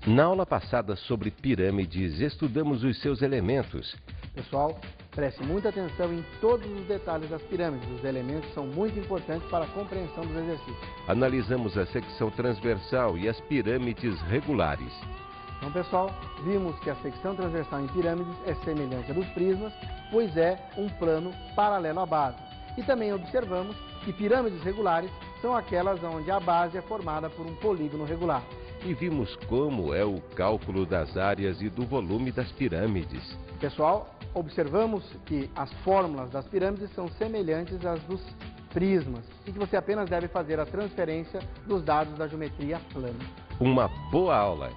Na aula passada sobre pirâmides, estudamos os seus elementos. Pessoal, preste muita atenção em todos os detalhes das pirâmides. Os elementos são muito importantes para a compreensão dos exercícios. Analisamos a secção transversal e as pirâmides regulares. Então, pessoal, vimos que a secção transversal em pirâmides é semelhante à dos prismas, pois é um plano paralelo à base. E também observamos que pirâmides regulares são aquelas onde a base é formada por um polígono regular. E vimos como é o cálculo das áreas e do volume das pirâmides. Pessoal, observamos que as fórmulas das pirâmides são semelhantes às dos prismas e que você apenas deve fazer a transferência dos dados da geometria plana. Uma boa aula!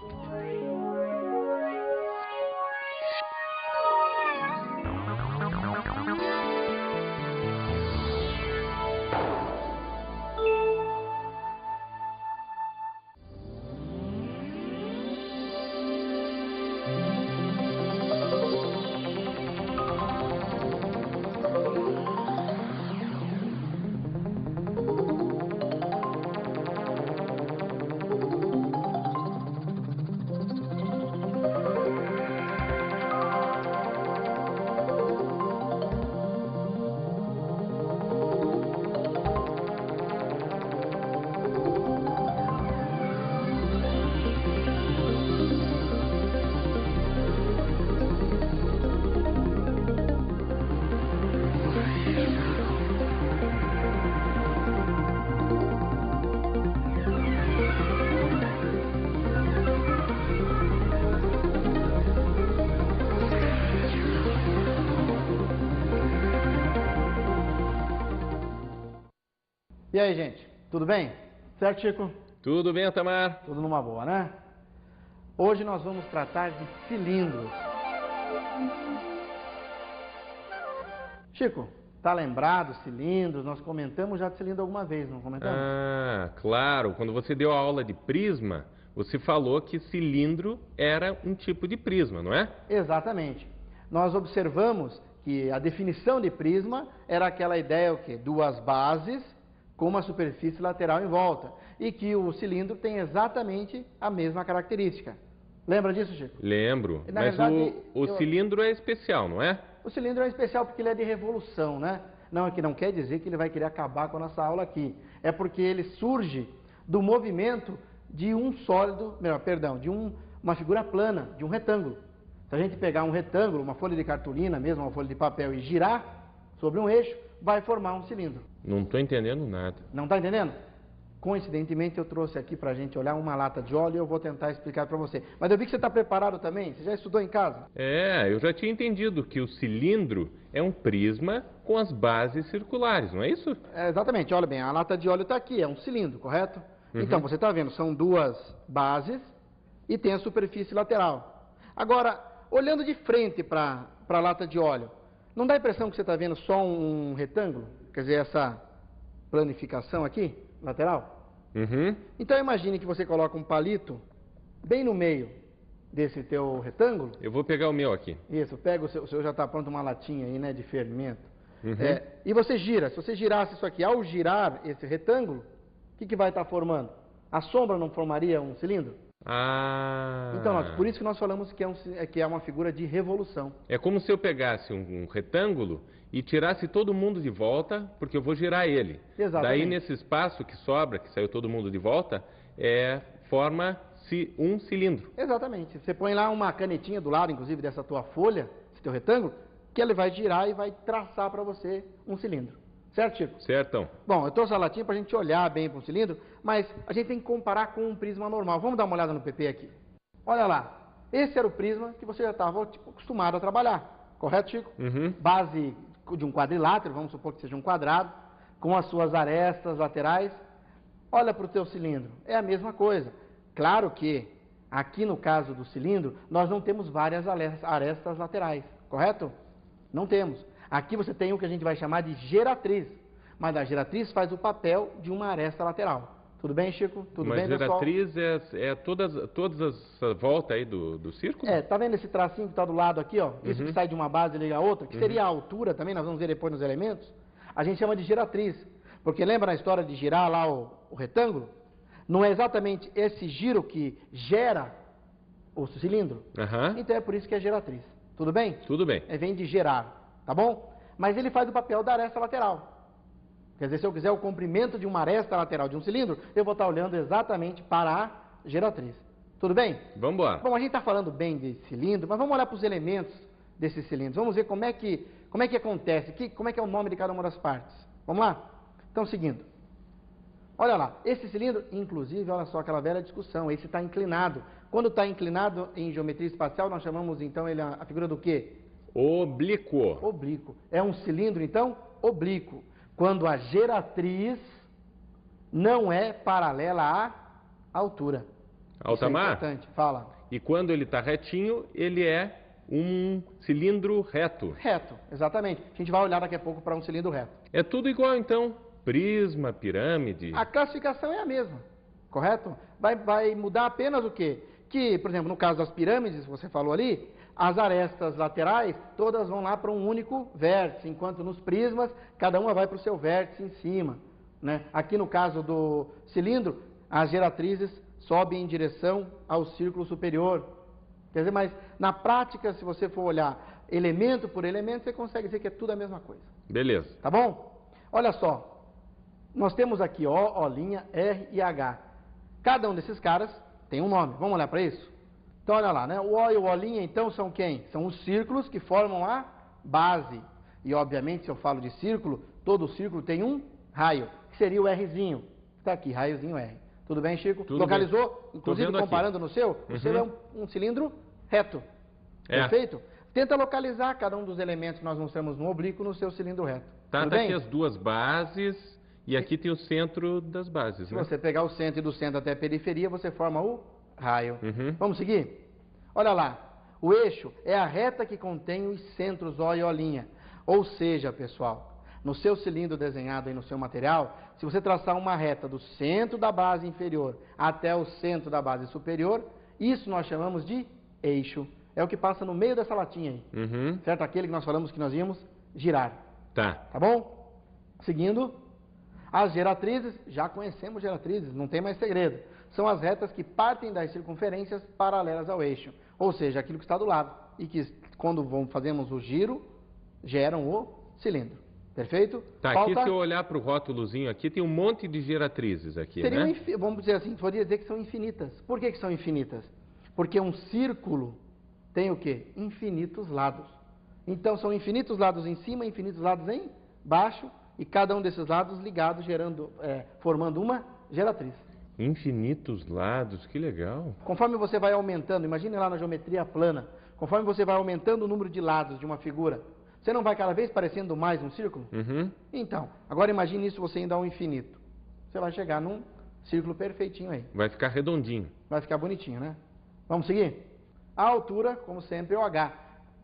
E aí, gente, tudo bem? Certo, Chico? Tudo bem, Tamar? Tudo numa boa, né? Hoje nós vamos tratar de cilindros. Chico, tá lembrado, cilindros? Nós comentamos já de cilindro alguma vez, não comentamos? Ah, claro. Quando você deu a aula de prisma, você falou que cilindro era um tipo de prisma, não é? Exatamente. Nós observamos que a definição de prisma era aquela ideia, o quê? Duas bases com uma superfície lateral em volta. E que o cilindro tem exatamente a mesma característica. Lembra disso, Chico? Lembro. Na Mas verdade, o cilindro é especial, não é? O cilindro é especial porque ele é de revolução, né? Não, é que não quer dizer que ele vai querer acabar com a nossa aula aqui. É porque ele surge do movimento de um sólido, uma figura plana, de um retângulo. Se a gente pegar um retângulo, uma folha de cartolina mesmo, uma folha de papel e girar sobre um eixo, vai formar um cilindro. Não estou entendendo nada. Não está entendendo? Coincidentemente, eu trouxe aqui para a gente olhar uma lata de óleo e eu vou tentar explicar para você. Mas eu vi que você está preparado também? Você já estudou em casa? É, eu já tinha entendido que o cilindro é um prisma com as bases circulares, não é isso? É, exatamente. Olha bem, a lata de óleo está aqui, é um cilindro, correto? Uhum. Então, você está vendo, são duas bases e tem a superfície lateral. Agora, olhando de frente para a lata de óleo, não dá a impressão que você está vendo só um retângulo? Quer dizer, essa planificação aqui, lateral? Uhum. Então imagine que você coloca um palito bem no meio desse teu retângulo. Eu vou pegar o meu aqui. Isso, pega o seu já está pronto uma latinha aí, né, de fermento. Uhum. E você gira. Se você girasse isso aqui, ao girar esse retângulo, o que vai estar formando? A sombra não formaria um cilindro? Ah. Então, por isso que nós falamos que é uma figura de revolução. É como se eu pegasse um retângulo e tirasse todo mundo de volta, porque eu vou girar ele. Exatamente. Daí, nesse espaço que sobra, que saiu todo mundo de volta, forma-se um cilindro. Exatamente. Você põe lá uma canetinha do lado, inclusive, dessa tua folha, esse teu retângulo, que ele vai girar e vai traçar para você um cilindro. Certo, Chico? Certão. Bom, eu trouxe a latinha para a gente olhar bem para o cilindro, mas a gente tem que comparar com um prisma normal. Vamos dar uma olhada no PP aqui. Olha lá, esse era o prisma que você já estava acostumado a trabalhar. Correto, Chico? Uhum. Base de um quadrilátero, vamos supor que seja um quadrado, com as suas arestas laterais. Olha para o teu cilindro, é a mesma coisa. Claro que, aqui no caso do cilindro, nós não temos várias arestas laterais, correto? Não temos. Aqui você tem o que a gente vai chamar de geratriz. mas a geratriz faz o papel de uma aresta lateral. Tudo bem, Chico? Tudo bem, pessoal? Mas geratriz é todas essa volta aí do círculo? Tá vendo esse tracinho que está do lado aqui, ó? Isso que sai de uma base e liga a outra, que seria a altura também, nós vamos ver depois nos elementos. A gente chama de geratriz, porque lembra na história de girar lá o retângulo? Não é exatamente esse giro que gera o cilindro? Então é por isso que é geratriz. Tudo bem? Tudo bem. Vem de gerar, tá bom? Mas ele faz o papel da aresta lateral. Quer dizer, se eu quiser o comprimento de uma aresta lateral de um cilindro, eu vou estar olhando exatamente para a geratriz. Tudo bem? Vamos embora. Bom, a gente está falando bem de cilindro, mas vamos olhar para os elementos desses cilindros. Vamos ver como é que acontece, como é que é o nome de cada uma das partes. Vamos lá? Então, seguindo. Olha lá, esse cilindro, inclusive, olha só aquela velha discussão, esse está inclinado. Quando está inclinado em geometria espacial, nós chamamos então ele a figura do quê? Oblíquo. Oblíquo. É um cilindro, então, oblíquo. Quando a geratriz não é paralela à altura. Altamar? Isso é importante. Fala. E quando ele está retinho, ele é um cilindro reto. Reto, exatamente. A gente vai olhar daqui a pouco para um cilindro reto. É tudo igual, então. Prisma, pirâmide. A classificação é a mesma, correto? Vai mudar apenas o quê? Que, por exemplo, no caso das pirâmides, você falou ali, as arestas laterais, todas vão lá para um único vértice, enquanto nos prismas, cada uma vai para o seu vértice em cima. Né? Aqui no caso do cilindro, as geratrizes sobem em direção ao círculo superior. Quer dizer, mas na prática, se você for olhar elemento por elemento, você consegue dizer que é tudo a mesma coisa. Beleza. Tá bom? Olha só, nós temos aqui O, O', R e H. Cada um desses caras tem um nome. Vamos olhar para isso? Então, olha lá, né? O O e o O', então, são quem? São os círculos que formam a base. E, obviamente, se eu falo de círculo, todo círculo tem um raio, que seria o Rzinho. Está aqui, raiozinho R. Tudo bem, Chico? Tudo localizou? Bem. Inclusive, comparando aqui no seu, o seu é um cilindro reto. Perfeito? Tenta localizar cada um dos elementos que nós mostramos no oblíquo no seu cilindro reto. Tá, Tudo tá bem? aqui as duas bases e aqui tem o centro das bases, Se né? você pegar o centro e do centro até a periferia, você forma o raio. Vamos seguir? Olha lá, o eixo é a reta que contém os centros O e O'. Ou seja, pessoal, no seu cilindro desenhado aí no seu material, se você traçar uma reta do centro da base inferior até o centro da base superior, isso nós chamamos de eixo. É o que passa no meio dessa latinha aí. Certo? Aquele que nós falamos que nós íamos girar. Tá bom? Seguindo, as geratrizes, já conhecemos geratrizes, não tem mais segredo. São as retas que partem das circunferências paralelas ao eixo. Ou seja, aquilo que está do lado. E que, quando fazemos o giro, geram o cilindro. Perfeito? Tá, aqui se eu olhar para o rótulozinho aqui, tem um monte de geratrizes aqui, né? Vamos dizer assim, poderia dizer que são infinitas. Por que são infinitas? Porque um círculo tem o quê? Infinitos lados. Então, são infinitos lados em cima, infinitos lados em baixo, e cada um desses lados ligados, formando uma geratriz. Infinitos lados, que legal. Conforme você vai aumentando, imagine lá na geometria plana, conforme você vai aumentando o número de lados de uma figura, você não vai cada vez parecendo mais um círculo? Então, agora imagine isso você indo ao infinito. Você vai chegar num círculo perfeitinho aí. Vai ficar redondinho. Vai ficar bonitinho, né? Vamos seguir? A altura, como sempre, é o H.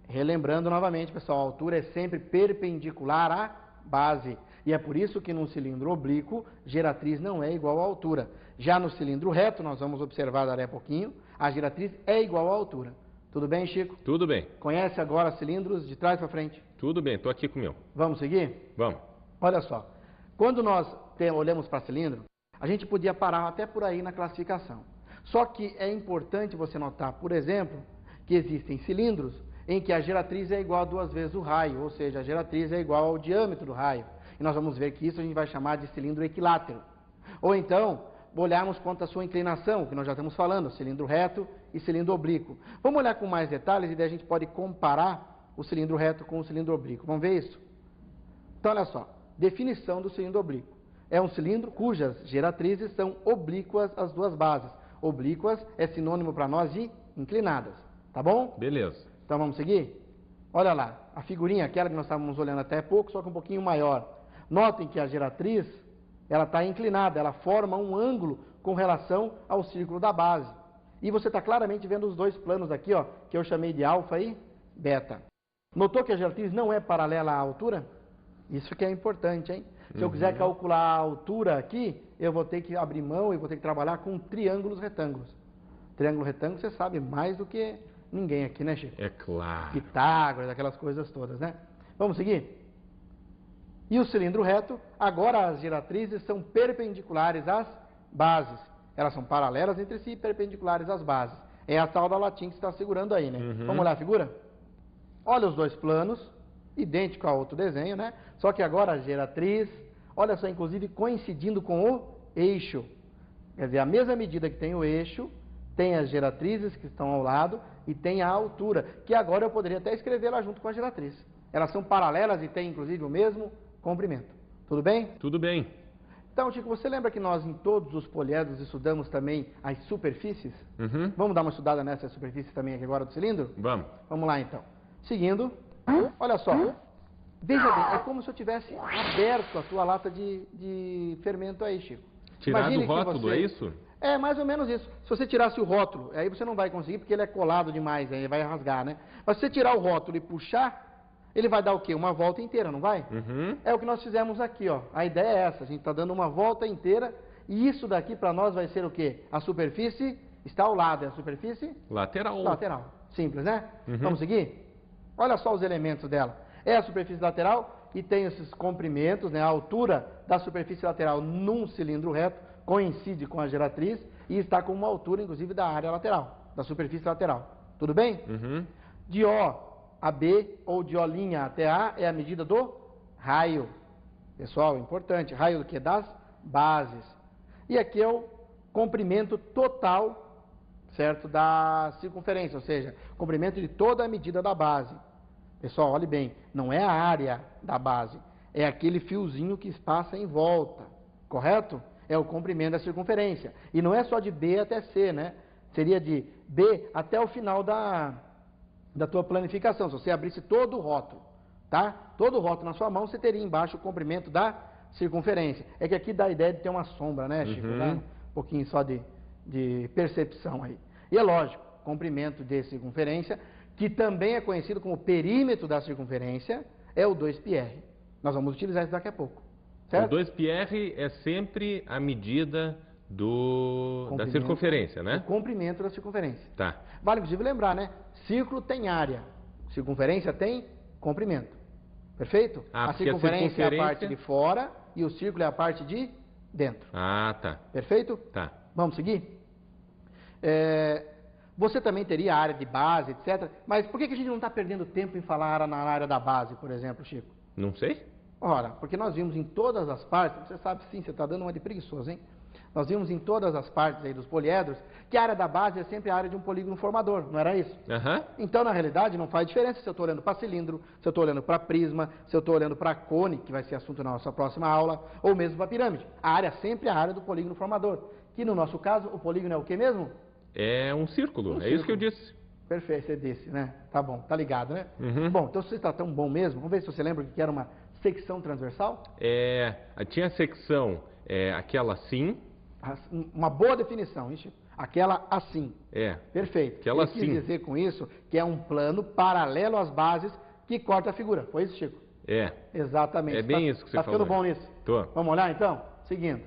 Relembrando novamente, pessoal, a altura é sempre perpendicular à base. E é por isso que num cilindro oblíquo, geratriz não é igual à altura. Já no cilindro reto, nós vamos observar daqui a pouquinho, a geratriz é igual à altura. Tudo bem, Chico? Tudo bem. Conhece agora cilindros de trás para frente? Tudo bem, estou aqui com o meu. Vamos seguir? Vamos. Olha só, quando nós olhamos para cilindro, a gente podia parar até por aí na classificação. Só que é importante você notar, por exemplo, que existem cilindros em que a geratriz é igual a 2 vezes o raio, ou seja, a geratriz é igual ao diâmetro do raio. E nós vamos ver que isso a gente vai chamar de cilindro equilátero. Ou então, olharmos quanto à sua inclinação, que nós já estamos falando, cilindro reto e cilindro oblíquo. Vamos olhar com mais detalhes e daí a gente pode comparar o cilindro reto com o cilindro oblíquo. Vamos ver isso? Então, olha só, definição do cilindro oblíquo. É um cilindro cujas geratrizes são oblíquas às duas bases. Oblíquas é sinônimo para nós de inclinadas. Tá bom? Beleza. Então vamos seguir? Olha lá, a figurinha, aquela que nós estávamos olhando até pouco, só que um pouquinho maior. Notem que a geratriz, ela está inclinada, ela forma um ângulo com relação ao círculo da base. E você está claramente vendo os dois planos aqui, ó, que eu chamei de alfa e beta. Notou que a geratriz não é paralela à altura? Isso que é importante, hein? Se eu quiser calcular a altura aqui, eu vou ter que abrir mão e vou ter que trabalhar com triângulos retângulos. Triângulo retângulo, você sabe mais do que ninguém aqui, né, Chico? É claro. Pitágoras, aquelas coisas todas, né? Vamos seguir? E o cilindro reto, agora as diretrizes são perpendiculares às bases. Elas são paralelas entre si e perpendiculares às bases. É a tal da latim que você está segurando aí, né? Vamos olhar a figura? Olha os dois planos, idêntico ao outro desenho, né? Só que agora a geratriz, olha só, inclusive coincidindo com o eixo. Quer dizer, a mesma medida que tem o eixo, tem as geratrizes que estão ao lado e tem a altura, que agora eu poderia até escrever lá junto com a geratriz. Elas são paralelas e têm inclusive o mesmo comprimento. Tudo bem? Tudo bem. Então, Chico, você lembra que nós em todos os poliedros estudamos também as superfícies? Vamos dar uma estudada nessas superfícies também aqui agora do cilindro? Vamos. Vamos lá então. Seguindo, olha só. Veja bem, é como se eu tivesse aberto a tua lata de fermento aí, Chico. Tirar Imagine do que rótulo, é isso? É, mais ou menos isso. Se você tirasse o rótulo, aí você não vai conseguir porque ele é colado demais, aí vai rasgar, né? Mas se você tirar o rótulo e puxar, ele vai dar o quê? Uma volta inteira, não vai? É o que nós fizemos aqui, ó. A ideia é essa, a gente está dando uma volta inteira e isso daqui para nós vai ser o quê? A superfície está ao lado, é a superfície? Lateral. Lateral. Simples, né? Vamos seguir? Olha só os elementos dela. É a superfície lateral e tem esses comprimentos, né? A altura da superfície lateral num cilindro reto coincide com a geratriz e está com uma altura, inclusive, da área lateral, da superfície lateral. Tudo bem? De O a B ou de O' até A é a medida do raio. Pessoal, importante, raio do que? Das bases. E aqui é o comprimento total, certo, da circunferência, ou seja, comprimento de toda a medida da base. Pessoal, olhe bem, não é a área da base, é aquele fiozinho que passa em volta, correto? É o comprimento da circunferência. E não é só de B até C, né? Seria de B até o final da tua planificação. Se você abrisse todo o rótulo, tá? Todo o rótulo na sua mão, você teria embaixo o comprimento da circunferência. É que aqui dá a ideia de ter uma sombra, né, Chico? Dá um pouquinho só de percepção aí. E é lógico, comprimento de circunferência, que também é conhecido como perímetro da circunferência, é o 2πr. Nós vamos utilizar isso daqui a pouco. Certo? O 2πr é sempre a medida da circunferência, né? O comprimento da circunferência. Tá. Vale inclusive lembrar, né? Círculo tem área, circunferência tem comprimento. Perfeito? Ah, a circunferência é a parte de fora e o círculo é a parte de dentro. Ah, tá. Perfeito? Tá. Vamos seguir? Você também teria a área de base, etc. Mas por que a gente não está perdendo tempo em falar na área da base, por exemplo, Chico? Não sei. Ora, porque nós vimos em todas as partes, você sabe sim, você está dando uma de preguiçoso, hein? Nós vimos em todas as partes aí dos poliedros que a área da base é sempre a área de um polígono formador, não era isso? Então, na realidade, não faz diferença se eu estou olhando para cilindro, se eu estou olhando para prisma, se eu estou olhando para cone, que vai ser assunto na nossa próxima aula, ou mesmo para pirâmide. A área sempre é a área do polígono formador, que no nosso caso, o polígono é o que mesmo? É um círculo, isso que eu disse. Perfeito, você disse, né? Tá bom, tá ligado, né? Bom, então se você está tão bom mesmo, vamos ver se você lembra que era uma secção transversal? Tinha a secção, aquela assim. Uma boa definição, hein, Chico? Aquela assim. Perfeito. Aquela Ele quis assim. dizer com isso que é um plano paralelo às bases que corta a figura. Foi isso, Chico? Exatamente. É bem isso que você falou. Tá ficando bom nisso? Tô. Vamos olhar então? Seguindo.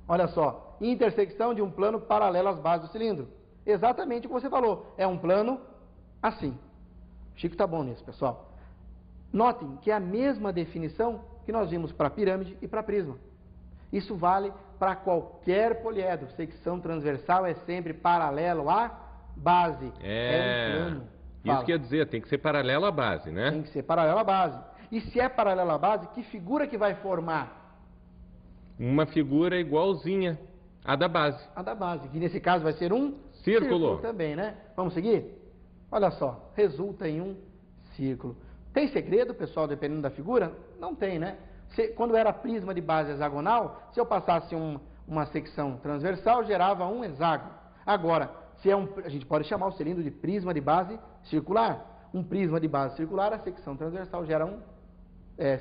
Olha só. Intersecção de um plano paralelo às bases do cilindro. Exatamente o que você falou. É um plano assim. Chico tá bom nisso, pessoal. Notem que é a mesma definição que nós vimos para pirâmide e para prisma. Isso vale para qualquer poliedro. Secção transversal é sempre paralelo à base. É um plano. Isso quer dizer, tem que ser paralelo à base, né? Tem que ser paralelo à base. E se é paralelo à base, que figura que vai formar? Uma figura igualzinha à da base. A da base, que nesse caso vai ser um círculo também, né? Vamos seguir? Olha só, resulta em um círculo. Tem segredo, pessoal, dependendo da figura? Não tem, né? Quando era prisma de base hexagonal, se eu passasse uma secção transversal, gerava um hexágono. Agora, a gente pode chamar o cilindro de prisma de base circular. Um prisma de base circular, a secção transversal gera um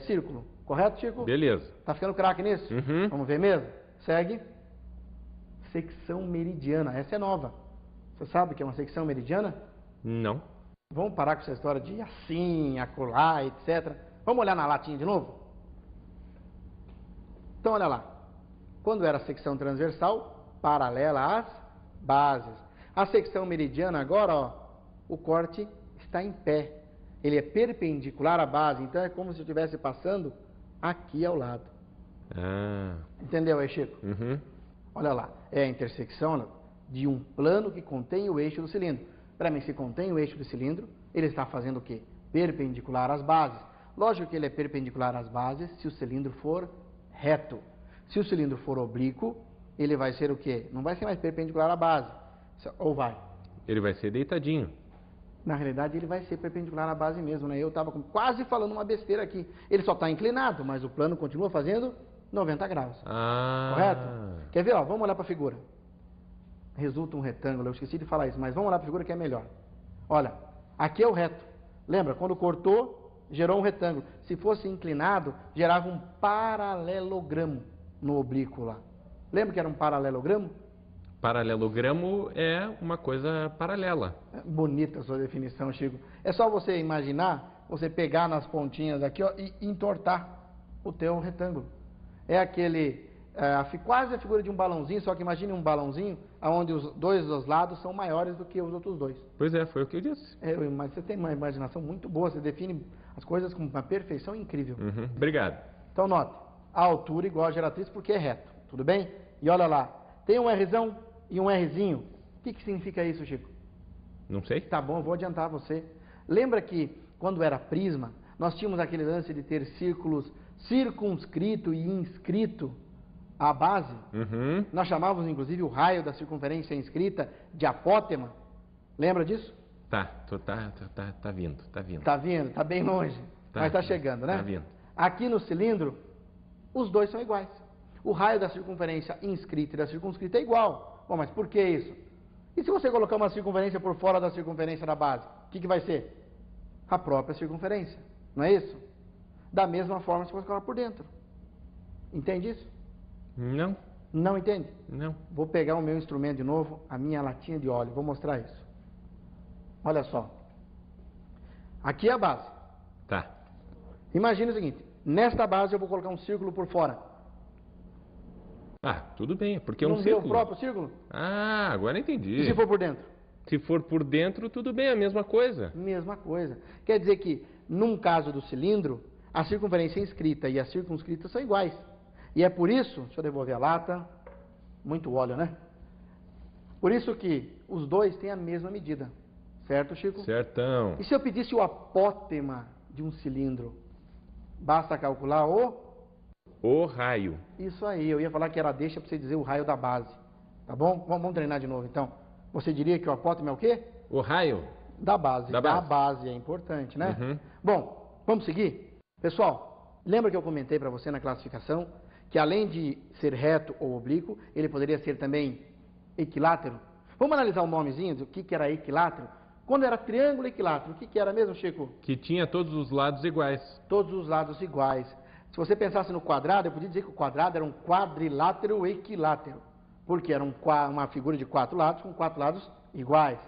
círculo. Correto, Chico? Beleza. Tá ficando craque nisso? Vamos ver mesmo? Segue. Secção meridiana. Essa é nova. Você sabe o que é uma secção meridiana? Não. Vamos parar com essa história de assim, acolá, etc. Vamos olhar na latinha de novo? Então, olha lá. Quando era a secção transversal, paralela às bases. A secção meridiana agora, ó, o corte está em pé. Ele é perpendicular à base, então é como se eu estivesse passando aqui ao lado. Ah. Entendeu aí, Chico? Uhum. Olha lá, é a intersecção de um plano que contém o eixo do cilindro. Para mim, se contém o eixo do cilindro, ele está fazendo o quê? Perpendicular às bases. Lógico que ele é perpendicular às bases se o cilindro for reto. Se o cilindro for oblíquo, ele vai ser o quê? Não vai ser mais perpendicular à base. Ou vai? Ele vai ser deitadinho. Na realidade, ele vai ser perpendicular à base mesmo, né? Eu estava quase falando uma besteira aqui. Ele só está inclinado, mas o plano continua fazendo 90 graus. Ah. Correto? Quer ver? Ó, vamos olhar para a figura. Resulta um retângulo. Eu esqueci de falar isso, mas vamos olhar para a figura que é melhor. Olha, aqui é o reto. Lembra? Quando cortou, gerou um retângulo. Se fosse inclinado, gerava um paralelogramo no oblíquo lá. Lembra que era um paralelogramo? Paralelogramo é uma coisa paralela. Bonita a sua definição, Chico. É só você imaginar, você pegar nas pontinhas aqui, ó, e entortar o teu retângulo. É aquele, quase a figura de um balãozinho, só que imagine um balãozinho onde os dois dos lados são maiores do que os outros dois. Pois é, foi o que eu disse. Mas você tem uma imaginação muito boa, você define as coisas com uma perfeição incrível. Uhum. Obrigado. Então, note, a altura igual a geratriz porque é reto, tudo bem? E olha lá, tem um Rzão e um Rzinho. O que significa isso, Chico? Não sei. Tá bom, eu vou adiantar você. Lembra que quando era prisma, nós tínhamos aquele lance de ter círculos circunscrito e inscrito à base? Uhum. Nós chamávamos, inclusive, o raio da circunferência inscrita de apótema. Lembra disso? Tá vindo. Tá vindo, tá bem longe, mas tá chegando, né? Tá vindo. Aqui no cilindro, os dois são iguais. O raio da circunferência inscrita e da circunscrita é igual. Bom, mas por que isso? E se você colocar uma circunferência por fora da circunferência da base? O que vai ser? A própria circunferência, não é isso? Da mesma forma se você colocar por dentro. Entende isso? Não. Não entende? Não. Vou pegar o meu instrumento de novo, a minha latinha de óleo, vou mostrar isso. Olha só. Aqui é a base. Tá. Imagina o seguinte, nesta base eu vou colocar um círculo por fora. Ah, tudo bem, porque é um Não círculo. vê o próprio círculo? Ah, agora entendi. E se for por dentro? Se for por dentro, tudo bem, é a mesma coisa. Mesma coisa. Quer dizer que, num caso do cilindro, a circunferência inscrita e a circunscrita são iguais. E é por isso, deixa eu devolver a lata, muito óleo, né? Por isso que os dois têm a mesma medida. Certo, Chico? Certão. E se eu pedisse o apótema de um cilindro? Basta calcular o raio. Isso aí, eu ia falar que era deixa para você dizer o raio da base. Tá bom? Vamos treinar de novo, então. Você diria que o apótema é o quê? O raio? Da base. Da base é importante, né? Uhum. Bom, vamos seguir? Pessoal, lembra que eu comentei para você na classificação que além de ser reto ou oblíquo, ele poderia ser também equilátero? Vamos analisar o nomezinho do que era equilátero? Quando era triângulo equilátero, o que era mesmo, Chico? Que tinha todos os lados iguais. Todos os lados iguais. Se você pensasse no quadrado, eu podia dizer que o quadrado era um quadrilátero equilátero, porque era uma figura de 4 lados com 4 lados iguais.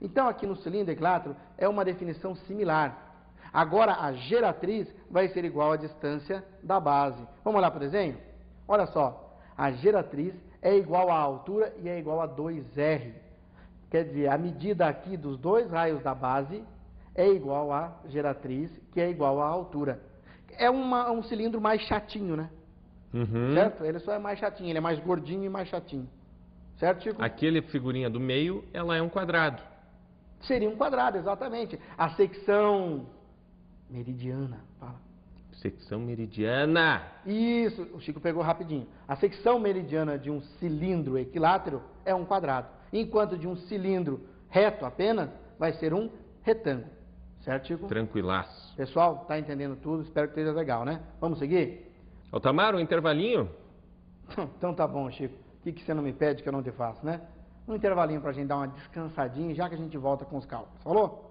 Então, aqui no cilindro equilátero é uma definição similar. Agora, a geratriz vai ser igual à distância da base. Vamos olhar para o desenho? Olha só, a geratriz é igual à altura e é igual a 2R. Quer dizer, a medida aqui dos dois raios da base é igual à geratriz, que é igual à altura. É um cilindro mais chatinho, né? Uhum. Certo? Ele só é mais chatinho, ele é mais gordinho e mais chatinho. Certo, Chico? Aquele figurinha do meio, ela é um quadrado. Seria um quadrado, exatamente. A secção meridiana, fala. Secção meridiana. Isso, o Chico pegou rapidinho. A secção meridiana de um cilindro equilátero é um quadrado, enquanto de um cilindro reto apenas vai ser um retângulo. Certo, Chico? Tranquilaço. Pessoal, tá entendendo tudo? Espero que esteja legal, né? Vamos seguir? Altamar, um intervalinho? Então tá bom, Chico. O que você não me pede que eu não te faço, né? Um intervalinho pra gente dar uma descansadinha, já que a gente volta com os cálculos. Falou?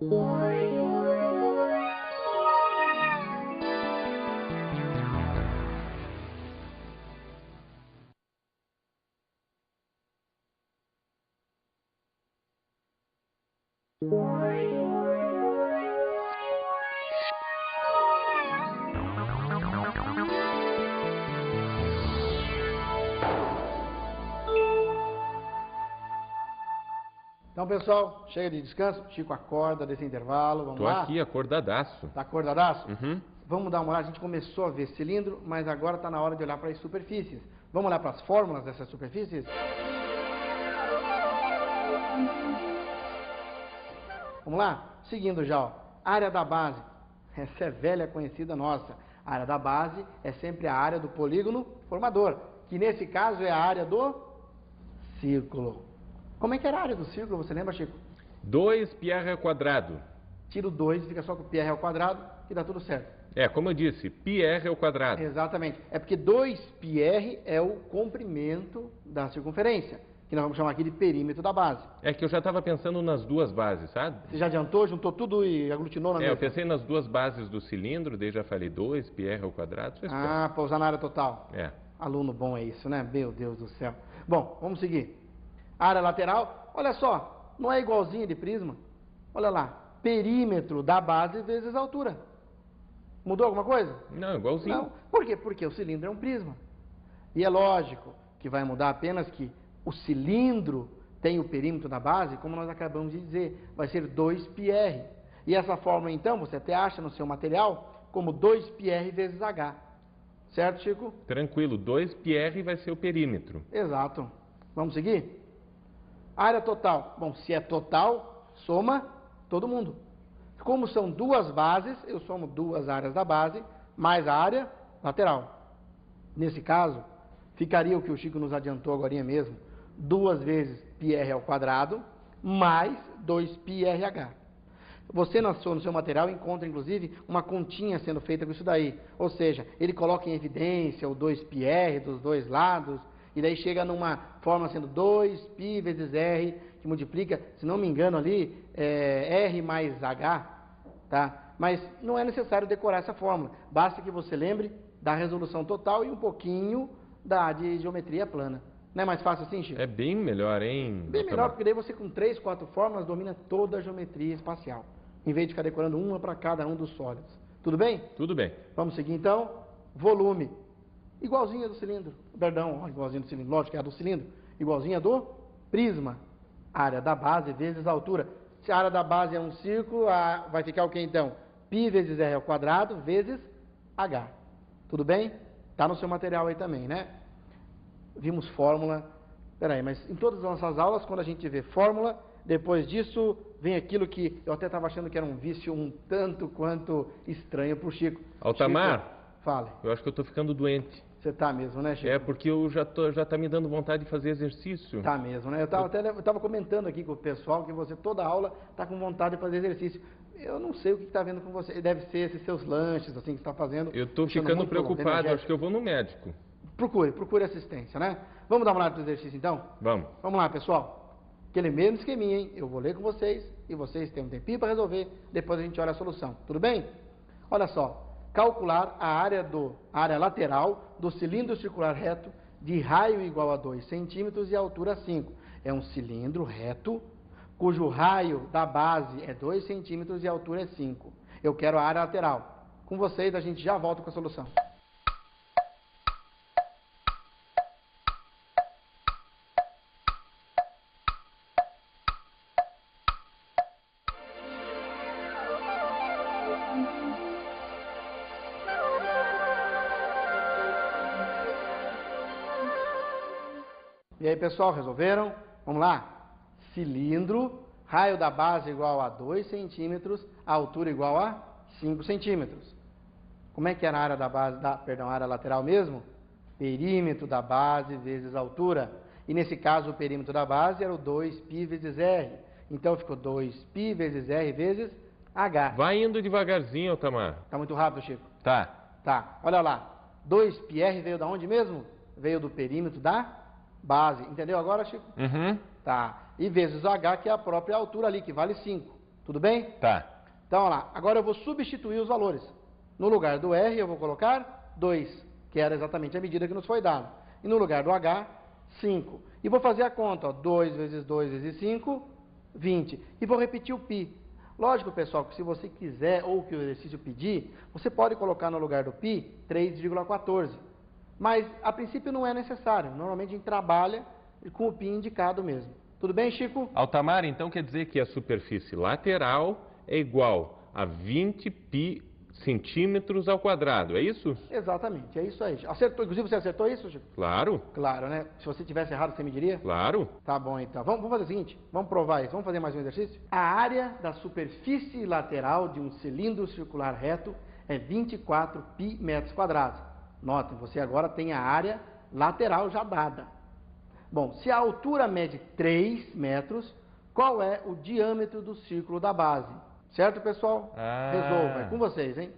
Então, pessoal, chega de descanso. Chico, acorda desse intervalo. Vamos Tô lá? aqui, acordadaço. Tá acordadaço? Uhum. Vamos dar uma olhada. A gente começou a ver cilindro, mas agora está na hora de olhar para as superfícies. Vamos olhar para as fórmulas dessas superfícies? Vamos lá? Seguindo já, ó. Área da base. Essa é velha conhecida nossa. A área da base é sempre a área do polígono formador, que nesse caso é a área do círculo. Como é que era a área do círculo? Você lembra, Chico? 2πr ao quadrado. Tira o 2 e fica só com o πr ao quadrado, que dá tudo certo. É, como eu disse, πr ao quadrado. Exatamente. É porque 2πr é o comprimento da circunferência, que nós vamos chamar aqui de perímetro da base. É que eu já estava pensando nas duas bases, sabe? Você já adiantou, juntou tudo e aglutinou na É, mesma? eu pensei nas duas bases do cilindro, daí já falei 2πr ao quadrado. Ah, para usar na área total. É. Aluno bom é isso, né? Meu Deus do céu. Bom, vamos seguir. Área lateral, olha só, não é igualzinha de prisma? Olha lá, perímetro da base vezes a altura. Mudou alguma coisa? Não, igualzinho. Não. Por quê? Porque o cilindro é um prisma. E é lógico que vai mudar apenas que o cilindro tem o perímetro da base, como nós acabamos de dizer, vai ser 2πr. E essa fórmula, então, você até acha no seu material como 2πr vezes h. Certo, Chico? Tranquilo, 2πr vai ser o perímetro. Exato. Vamos seguir? Área total. Bom, se é total, soma todo mundo. Como são duas bases, eu somo duas áreas da base, mais a área lateral. Nesse caso, ficaria o que o Chico nos adiantou agora mesmo, 2 vezes πr ao quadrado, mais 2πrh. Você no seu material encontra, inclusive, uma continha sendo feita com isso daí. Ou seja, ele coloca em evidência o 2πr dos dois lados, e daí chega numa forma sendo 2π vezes r, que multiplica, se não me engano ali, r mais h, tá? Mas não é necessário decorar essa fórmula, basta que você lembre da resolução total e um pouquinho de geometria plana. Não é mais fácil assim, Chico? É bem melhor, hein? Bem melhor, porque daí você com 3, 4 fórmulas domina toda a geometria espacial, em vez de ficar decorando uma para cada um dos sólidos. Tudo bem? Tudo bem. Vamos seguir então. Volume. Igualzinha do cilindro. Perdão, igualzinha do cilindro. Lógico que é a do cilindro. Igualzinha do prisma. Área da base vezes a altura. Se a área da base é um círculo, vai ficar o que então? Π vezes r ao quadrado vezes h. Tudo bem? Está no seu material aí também, né? Vimos fórmula. Peraí, mas em todas as nossas aulas, quando a gente vê fórmula, depois disso vem aquilo que eu até estava achando que era um vício um tanto quanto estranho para o Chico. Altamar, Chico, fale. eu acho que eu estou ficando doente. Você tá mesmo, né, Chico? É, porque eu já tá me dando vontade de fazer exercício. Tá mesmo, né? Eu tava comentando aqui com o pessoal que você toda aula tá com vontade de fazer exercício. Eu não sei o que está vendo com você. Deve ser esses seus lanches, assim, que você está fazendo. Eu estou ficando preocupado, acho que eu vou no médico. Procure assistência, né? Vamos dar uma olhada para o exercício, então? Vamos. Vamos lá, pessoal. Aquele mesmo esqueminha, hein? Eu vou ler com vocês e vocês têm um tempinho para resolver. Depois a gente olha a solução. Tudo bem? Olha só. Calcular a área lateral do cilindro circular reto de raio igual a 2 centímetros e altura 5. É um cilindro reto cujo raio da base é 2 centímetros e a altura é 5. Eu quero a área lateral. Com vocês, a gente já volta com a solução. E aí, pessoal, resolveram? Vamos lá? Cilindro, raio da base igual a 2 centímetros, a altura igual a 5 centímetros. Como é que era a área da base, a área lateral mesmo? Perímetro da base vezes a altura. E nesse caso, o perímetro da base era o 2π vezes r. Então, ficou 2π vezes r vezes h. Vai indo devagarzinho, Altamar. Tá muito rápido, Chico? Tá. Tá, olha lá. 2πr veio da onde mesmo? Veio do perímetro da base. Entendeu agora, Chico? Uhum. Tá. E vezes o h, que é a própria altura ali, que vale 5. Tudo bem? Tá. Então, olha lá. Agora eu vou substituir os valores. No lugar do r, eu vou colocar 2, que era exatamente a medida que nos foi dada. E no lugar do h, 5. E vou fazer a conta, ó. 2 vezes 2 vezes 5, 20. E vou repetir o π. Lógico, pessoal, que se você quiser, ou que o exercício pedir, você pode colocar no lugar do π 3,14. Mas, a princípio, não é necessário. Normalmente, a gente trabalha com o π indicado mesmo. Tudo bem, Chico? Altamar, então quer dizer que a superfície lateral é igual a 20 π centímetros ao quadrado, é isso? Exatamente, é isso aí. Acertou, inclusive você acertou isso, Chico? Claro, Claro, né? Se você tivesse errado, você me diria? claro. Tá bom, então. Vamos fazer o seguinte, vamos provar isso. Vamos fazer mais um exercício? A área da superfície lateral de um cilindro circular reto é 24 π metros quadrados. Notem, você agora tem a área lateral já dada. Bom, se a altura mede 3 metros, qual é o diâmetro do círculo da base? Certo, pessoal? Resolva, é com vocês, hein?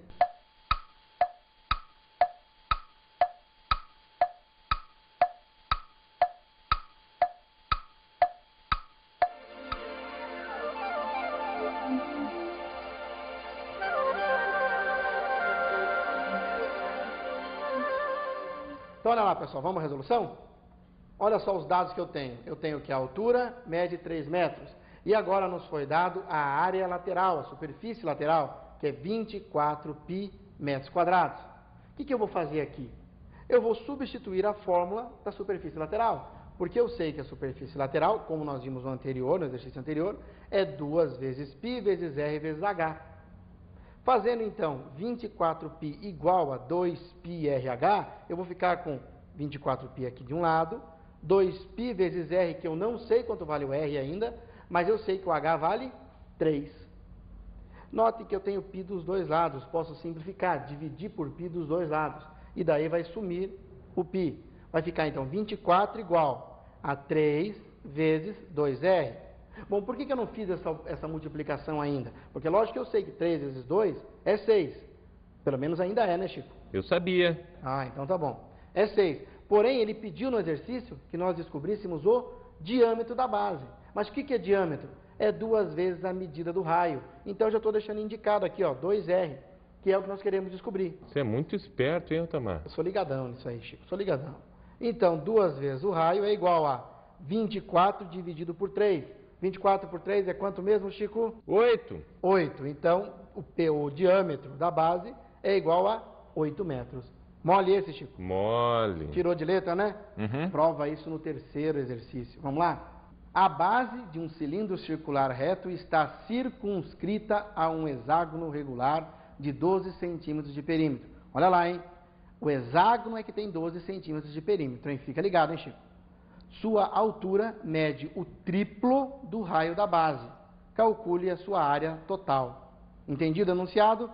Então, olha lá, pessoal, vamos à resolução? Olha só os dados que eu tenho. Eu tenho que a altura mede 3 metros. E agora nos foi dado a área lateral, a superfície lateral, que é 24 π metros quadrados. O que eu vou fazer aqui? Eu vou substituir a fórmula da superfície lateral, porque eu sei que a superfície lateral, como nós vimos no anterior, no exercício anterior, é 2 vezes π vezes r vezes h. Fazendo então 24π igual a 2πrh, eu vou ficar com 24π aqui de um lado, 2π vezes r, que eu não sei quanto vale o r ainda, mas eu sei que o h vale 3. Note que eu tenho π dos dois lados, posso simplificar, dividir por π dos dois lados, e daí vai sumir o π. Vai ficar então 24 igual a 3 vezes 2r. Bom, por que eu não fiz essa multiplicação ainda? Porque lógico que eu sei que 3 vezes 2 é 6. Pelo menos ainda é, né, Chico? Eu sabia. Ah, então tá bom. É 6. Porém, ele pediu no exercício que nós descobríssemos o diâmetro da base. Mas o que é diâmetro? É 2 vezes a medida do raio. Então, eu já estou deixando indicado aqui, ó, 2R, que é o que nós queremos descobrir. Você é muito esperto, hein, Altamar? Eu sou ligadão nisso aí, Chico, sou ligadão. Então, 2 vezes o raio é igual a 24 dividido por 3. 24 por 3 é quanto mesmo, Chico? 8. 8. Então, o diâmetro da base é igual a 8 metros. Mole esse, Chico? Mole. Tirou de letra, né? Uhum. Prova isso no terceiro exercício. Vamos lá? A base de um cilindro circular reto está circunscrita a um hexágono regular de 12 centímetros de perímetro. Olha lá, hein? O hexágono é que tem 12 centímetros de perímetro, hein? Fica ligado, hein, Chico? Sua altura mede o triplo do raio da base. Calcule a sua área total. Entendido, enunciado?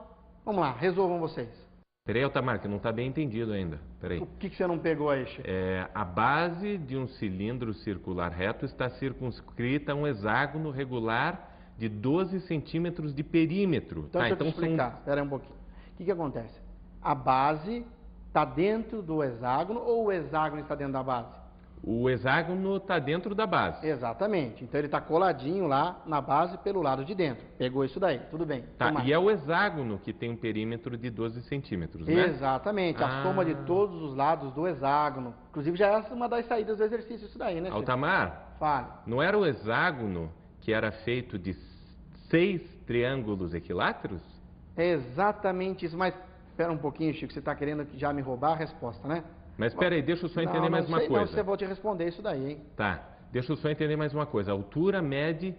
Vamos lá, resolvam vocês. Peraí, Altamar, que não está bem entendido ainda. Peraí. O que você não pegou aí, Chico? A base de um cilindro circular reto está circunscrita a um hexágono regular de 12 centímetros de perímetro. Então, deixa eu te explicar. Espera aí um pouquinho. O que acontece? A base está dentro do hexágono ou o hexágono está dentro da base? O hexágono está dentro da base. Exatamente. Então ele está coladinho lá na base pelo lado de dentro. Pegou isso daí, tudo bem. Tá, e é o hexágono que tem um perímetro de 12 centímetros, né? Exatamente, a soma de todos os lados do hexágono. Inclusive já é uma das saídas do exercício isso daí, né, Chico? Altamar, Fale. não era o hexágono que era feito de 6 triângulos equiláteros? É exatamente isso, mas espera um pouquinho, Chico, você está querendo já me roubar a resposta, né? Mas espera aí, deixa eu só entender mais uma coisa. Não, você vai te responder isso daí, hein? Tá, deixa eu só entender mais uma coisa. A altura mede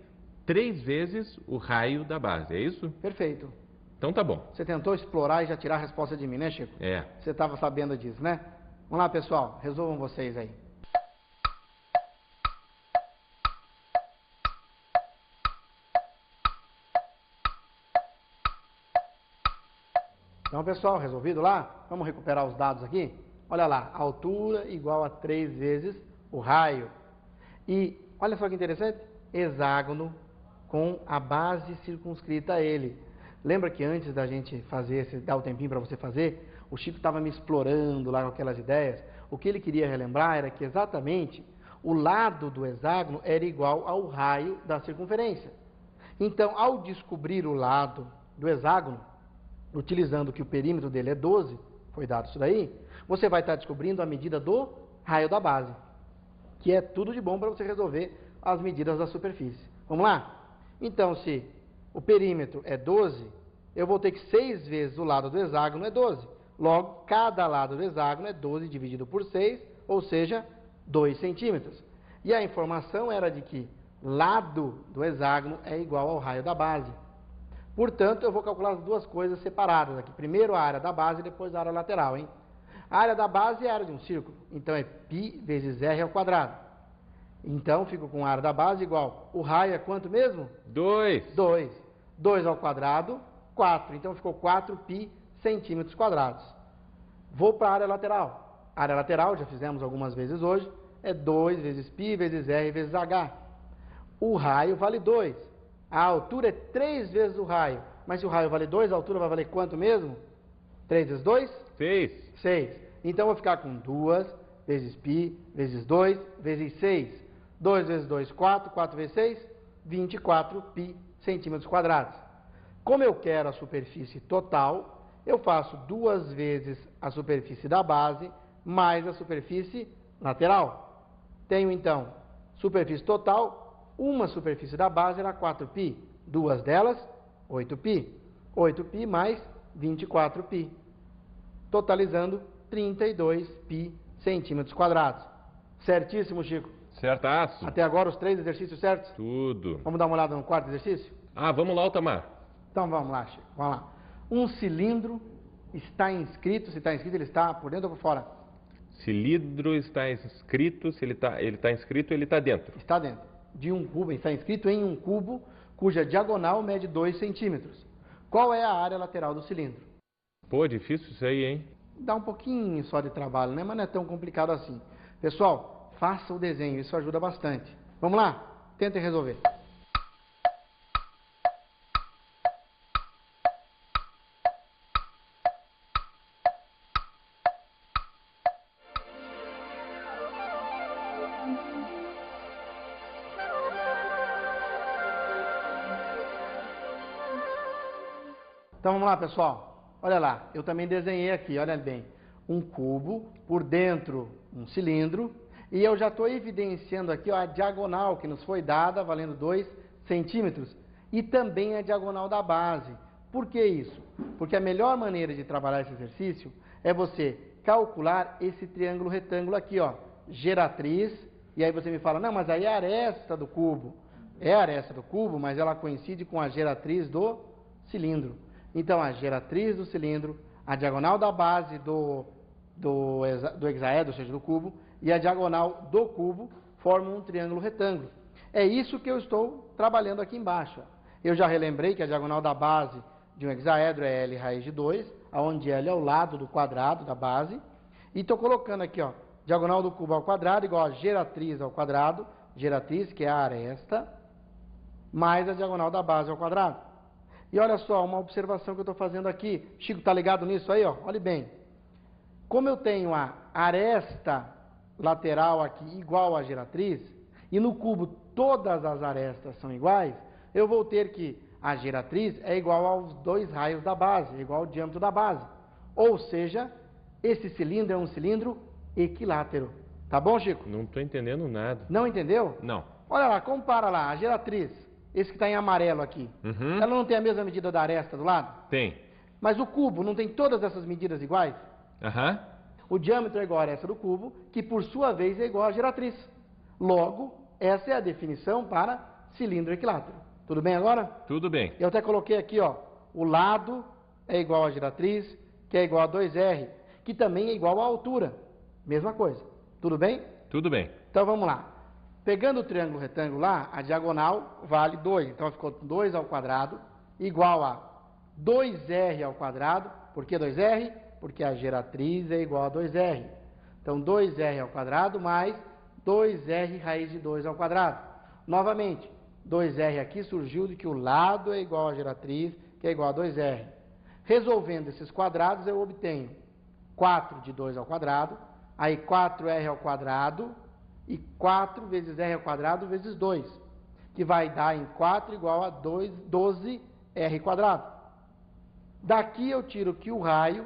3 vezes o raio da base, é isso? Perfeito. Então tá bom. Você tentou explorar e já tirar a resposta de mim, né, Chico? É. Você estava sabendo disso, né? Vamos lá, pessoal, resolvam vocês aí. Então, pessoal, resolvido lá? Vamos recuperar os dados aqui? Olha lá, altura igual a 3 vezes o raio. E olha só que interessante, hexágono com a base circunscrita a ele. Lembra que antes da gente dar o tempinho para você fazer, o Chico estava me explorando lá com aquelas ideias. O que ele queria relembrar era que exatamente o lado do hexágono era igual ao raio da circunferência. Então, ao descobrir o lado do hexágono, utilizando que o perímetro dele é 12, foi dado isso daí, você vai estar descobrindo a medida do raio da base, que é tudo de bom para você resolver as medidas da superfície. Vamos lá? Então, se o perímetro é 12, eu vou ter que 6 vezes o lado do hexágono é 12. Logo, cada lado do hexágono é 12 dividido por 6, ou seja, 2 centímetros. E a informação era de que lado do hexágono é igual ao raio da base. Portanto, eu vou calcular as duas coisas separadas aqui. Primeiro a área da base e depois a área lateral, hein? A área da base é a área de um círculo, então é π vezes r ao quadrado. Então, fico com a área da base igual, o raio é quanto mesmo? 2. 2. 2 ao quadrado, 4. Então, ficou 4π centímetros quadrados. Vou para a área lateral. A área lateral, já fizemos algumas vezes hoje, é 2 vezes π vezes r vezes h. O raio vale 2. A altura é 3 vezes o raio. Mas se o raio vale 2, a altura vai valer quanto mesmo? 3 vezes 2? 6. 6. Então, eu vou ficar com 2 vezes π vezes 2 vezes 6. 2 vezes 2, 4. 4 vezes 6, 24π centímetros quadrados. Como eu quero a superfície total, eu faço 2 vezes a superfície da base mais a superfície lateral. Tenho, então, superfície total, uma superfície da base era 4π. Duas delas, 8π. 8π mais 24π. Totalizando 32π centímetros quadrados. Certíssimo, Chico? Certaço. Até agora os 3 exercícios certos? Tudo. Vamos dar uma olhada no quarto exercício? Ah, vamos lá, Altamar. Então vamos lá, Chico. Vamos lá. Um cilindro está inscrito, se está inscrito, ele está por dentro ou por fora? Cilindro está inscrito, se ele está inscrito, ele está dentro. Está dentro. De um cubo, está inscrito em um cubo cuja diagonal mede 2 centímetros. Qual é a área lateral do cilindro? Pô, difícil isso aí, hein? Dá um pouquinho só de trabalho, né? Mas não é tão complicado assim. Pessoal, faça o desenho, isso ajuda bastante. Vamos lá? Tentem resolver. Então vamos lá, pessoal. Olha lá, eu também desenhei aqui, olha bem, um cubo, por dentro um cilindro, e eu já estou evidenciando aqui ó, a diagonal que nos foi dada, valendo 2 centímetros, e também a diagonal da base. Por que isso? Porque a melhor maneira de trabalhar esse exercício é você calcular esse triângulo retângulo aqui, ó, geratriz, e aí você me fala, não, mas aí é a aresta do cubo. É a aresta do cubo, mas ela coincide com a geratriz do cilindro. Então, a geratriz do cilindro, a diagonal da base do hexaedro, ou seja, do cubo, e a diagonal do cubo formam um triângulo retângulo. É isso que eu estou trabalhando aqui embaixo. Eu já relembrei que a diagonal da base de um hexaedro é L raiz de 2, onde L é o lado do quadrado da base. E estou colocando aqui, ó, diagonal do cubo ao quadrado igual a geratriz ao quadrado, geratriz, que é a aresta, mais a diagonal da base ao quadrado. E olha só, uma observação que eu estou fazendo aqui. Chico, está ligado nisso aí? Ó? Olhe bem. Como eu tenho a aresta lateral aqui igual à geratriz, e no cubo todas as arestas são iguais, eu vou ter que a geratriz é igual aos 2 raios da base, igual ao diâmetro da base. Ou seja, esse cilindro é um cilindro equilátero. Tá bom, Chico? Não estou entendendo nada. Não entendeu? Não. Olha lá, compara lá, a geratriz. Esse que está em amarelo aqui. Uhum. Ela não tem a mesma medida da aresta do lado? Tem. Mas o cubo não tem todas essas medidas iguais? Aham. O diâmetro é igual à aresta do cubo, que por sua vez é igual à geratriz. Logo, essa é a definição para cilindro equilátero. Tudo bem agora? Tudo bem. Eu até coloquei aqui, ó, o lado é igual à geratriz, que é igual a 2R, que também é igual à altura. Mesma coisa. Tudo bem? Tudo bem. Então vamos lá. Pegando o triângulo retangular, a diagonal vale 2. Então ficou 2 ao quadrado igual a 2R ao quadrado. Por que 2R? Porque a geratriz é igual a 2R. Então 2R ao quadrado mais 2R raiz de 2 ao quadrado. Novamente, 2R aqui surgiu de que o lado é igual à geratriz, que é igual a 2R. Resolvendo esses quadrados, eu obtenho 4 de 2 ao quadrado, aí 4R ao quadrado, e 4 vezes R ao quadrado vezes 2, que vai dar em 4 igual a 12R quadrado. Daqui eu tiro que o raio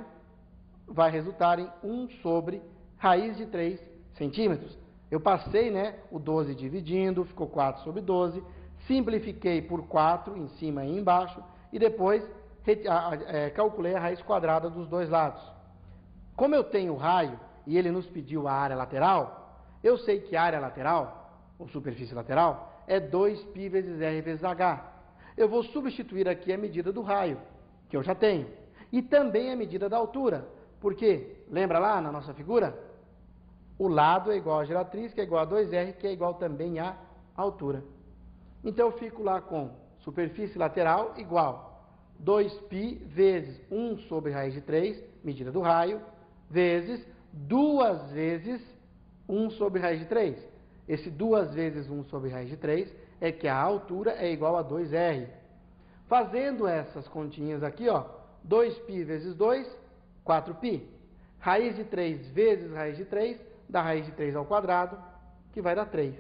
vai resultar em 1 sobre raiz de 3 centímetros. Eu passei, né, o 12 dividindo, ficou 4 sobre 12, simplifiquei por 4 em cima e embaixo, e depois calculei a raiz quadrada dos dois lados. Como eu tenho o raio, e ele nos pediu a área lateral, eu sei que a área lateral, ou superfície lateral, é 2π vezes R vezes H. Eu vou substituir aqui a medida do raio, que eu já tenho, e também a medida da altura, porque, lembra lá na nossa figura? O lado é igual à geratriz, que é igual a 2R, que é igual também à altura. Então, eu fico lá com superfície lateral igual 2π vezes 1 sobre raiz de 3, medida do raio, vezes 2 vezes 1 sobre raiz de 3. Esse 2 vezes 1 sobre raiz de 3 é que a altura é igual a 2R. Fazendo essas continhas aqui, ó, 2π vezes 2, 4π. Raiz de 3 vezes raiz de 3, dá raiz de 3 ao quadrado, que vai dar 3.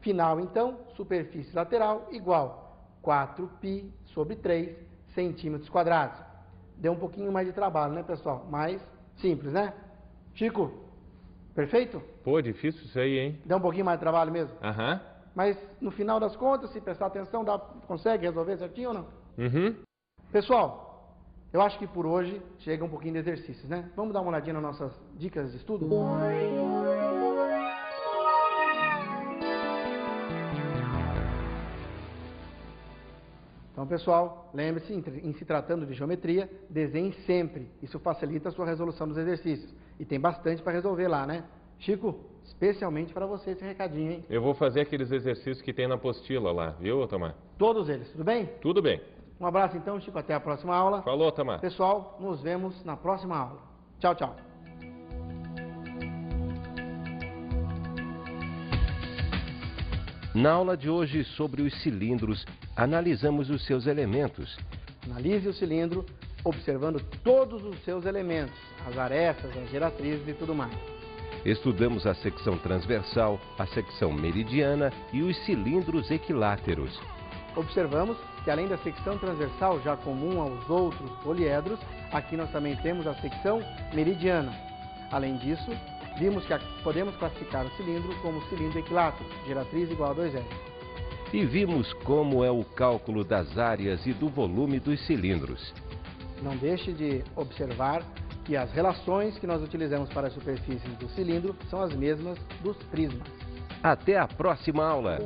Final, então, superfície lateral igual 4π sobre 3 centímetros quadrados. Deu um pouquinho mais de trabalho, né, pessoal? Mais simples, né? Chico, perfeito? Pô, difícil isso aí, hein? Deu um pouquinho mais de trabalho mesmo? Aham. Mas, no final das contas, se prestar atenção, consegue resolver certinho ou não? Uhum. Pessoal, eu acho que por hoje chega um pouquinho de exercícios, né? Vamos dar uma olhadinha nas nossas dicas de estudo? Então, pessoal, lembre-se, em se tratando de geometria, desenhe sempre. Isso facilita a sua resolução dos exercícios. E tem bastante para resolver lá, né? Chico, especialmente para você esse recadinho, hein? Eu vou fazer aqueles exercícios que tem na apostila lá, viu, Otamar? Todos eles, tudo bem? Tudo bem. Um abraço então, Chico, até a próxima aula. Falou, Otamar. Pessoal, nos vemos na próxima aula. Tchau, tchau. Na aula de hoje sobre os cilindros, analisamos os seus elementos. Analise o cilindro observando todos os seus elementos, as arestas, as geratrizes e tudo mais. Estudamos a secção transversal, a secção meridiana e os cilindros equiláteros. Observamos que além da secção transversal, já comum aos outros poliedros, aqui nós também temos a secção meridiana. Além disso, vimos que podemos classificar o cilindro como cilindro equilátero, geratriz igual a 2R. E vimos como é o cálculo das áreas e do volume dos cilindros. Não deixe de observar que as relações que nós utilizamos para as superfícies do cilindro são as mesmas dos prismas. Até a próxima aula!